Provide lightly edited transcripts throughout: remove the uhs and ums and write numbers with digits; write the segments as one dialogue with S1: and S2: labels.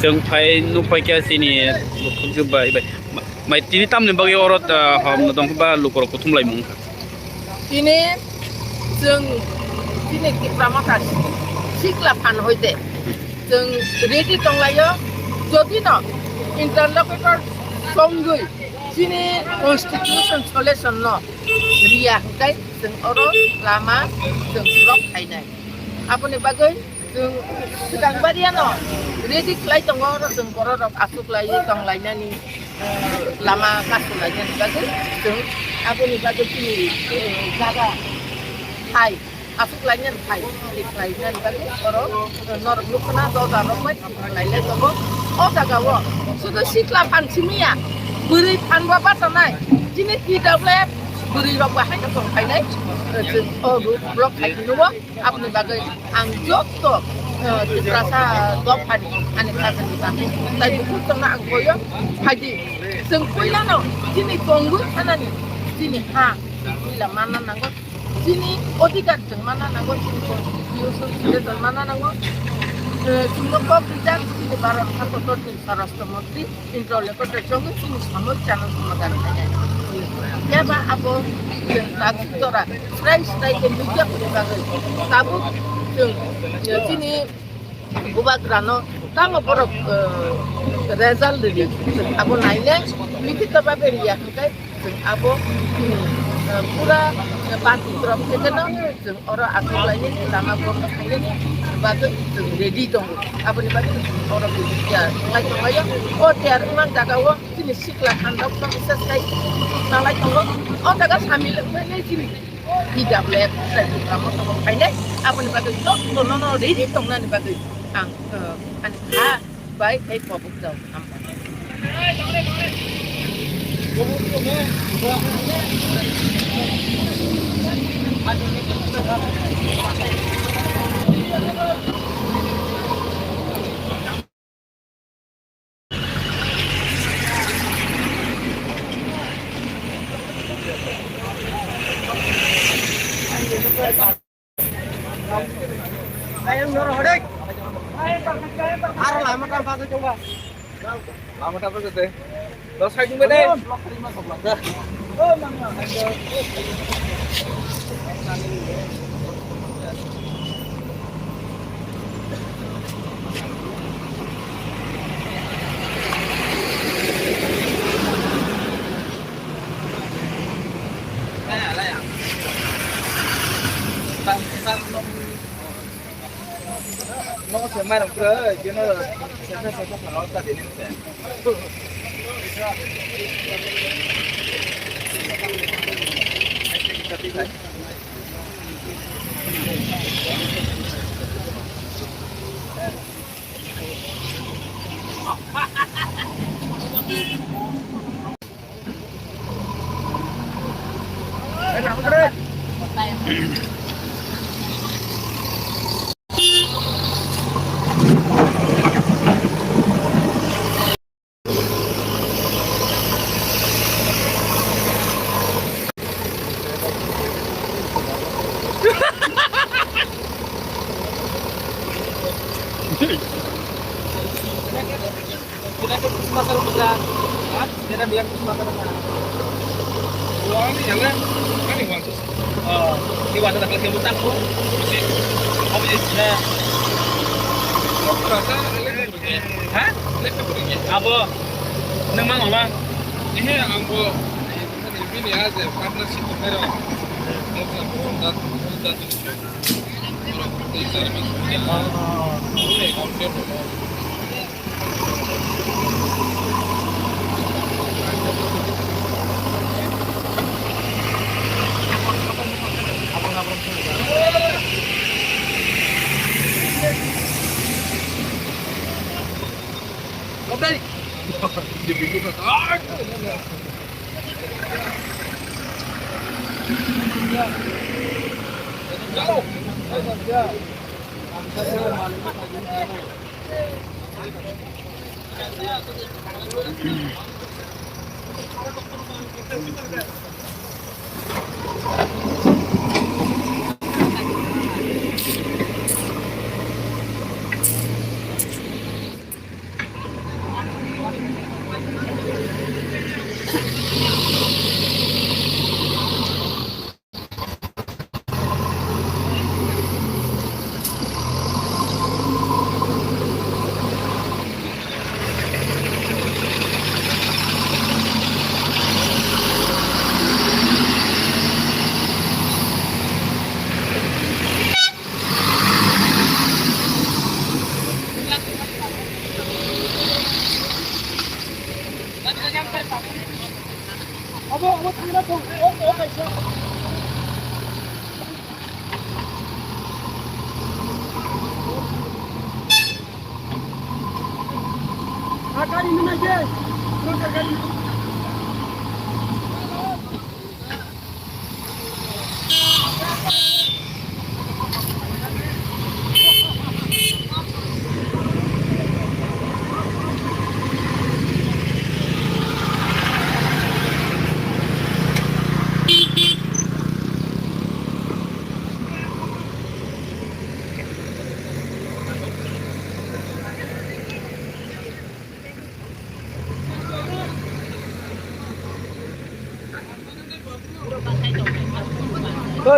S1: जों फाय नुफाय क्या सिनि जोब्बाय माय तिनि तामनि बागै अरत हम दं बा लुकर कुथुम लायमुं
S2: तिनि जों तिनि किप्रामाता सिक्ला फान होइदे जों रेडि दंलायो जदि न इन्टारलकेटर संगै तिनि कन्स्टिट्यूशन सलेसन न रिया हकाय जों अरो लामा जों ब्लक थायनाय आपनि बागै जों सिगांबारिया न रेडि खालाय दङ आरो जों बर' रक आसुक लायो दंलायनानै लामा कासु लायनानै बागै जों आपनि बागै तिनि जागा थाय आसुक लायनानै थाय लायनानै बागै बर' नरक लुखना दजा रकमाय लायलाय दङ अ जागाव सुदु सिक्ला फानसिमिया बोरै फानबा बाजानाय दिनै PWF बोरै रक बाहायनो दंखायनाय जों ब्लक थायखौनो आपनि बागै आं Jat rasa dok pani ane kasa di bangku tapi pun nak koyo haji sengkuila no sini tunggu sana ni sini ha bila mana nanggo sini odikat jeng mana nanggo sini Yusuf sudah mana nanggo semua kau bijak sini barat satu tahun sarasta menteri introlekor terjangkau sini samut channel semagaranya ya ba apa yang tak tora fresh naik ke media berbagai tabu sini ubah kerana tangga porok result dia abu naiknya mikir apa beri ya kan abu pura parti drop kita orang asal lainnya sama porok ini batu ready dong abu ni batu orang ya lagi aja oh tiar memang jaga wah sini siklah handap sama selesai nah lagi oh jaga sambil ini sini tidak boleh lagi kamu sama ini abu ni batu no ready dong nanti batu ang baik hay pobok daw ampan ayam noro hodek lama kan satu coba. Lama apa gitu? Los hai juga deh. Oh, mana? Nó sẽ mai đồng cơ chứ nó sẽ không nó ta đến sẽ làm cái đấy kita ke pasar besar, kita biar ke pasar besar. Uang ini jangan, kan uang tu. Di wadah tak lagi utang tu, mesti, apa je sudah. Hah? Apa? Nama apa? Ini ambo, ini ada partnership mereka. Oke. Dibikin apa? Jauh.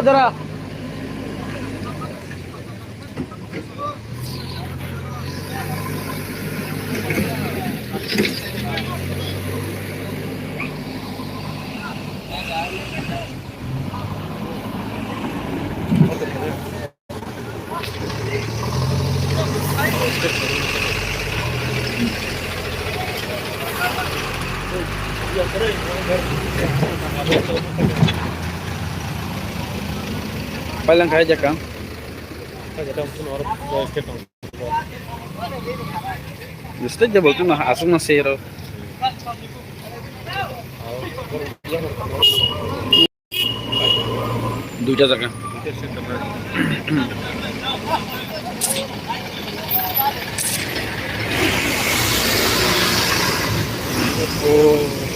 S1: जरा Palang kaya ka? Gusto niya ba ito na asong na zero? Duja ka. Oh.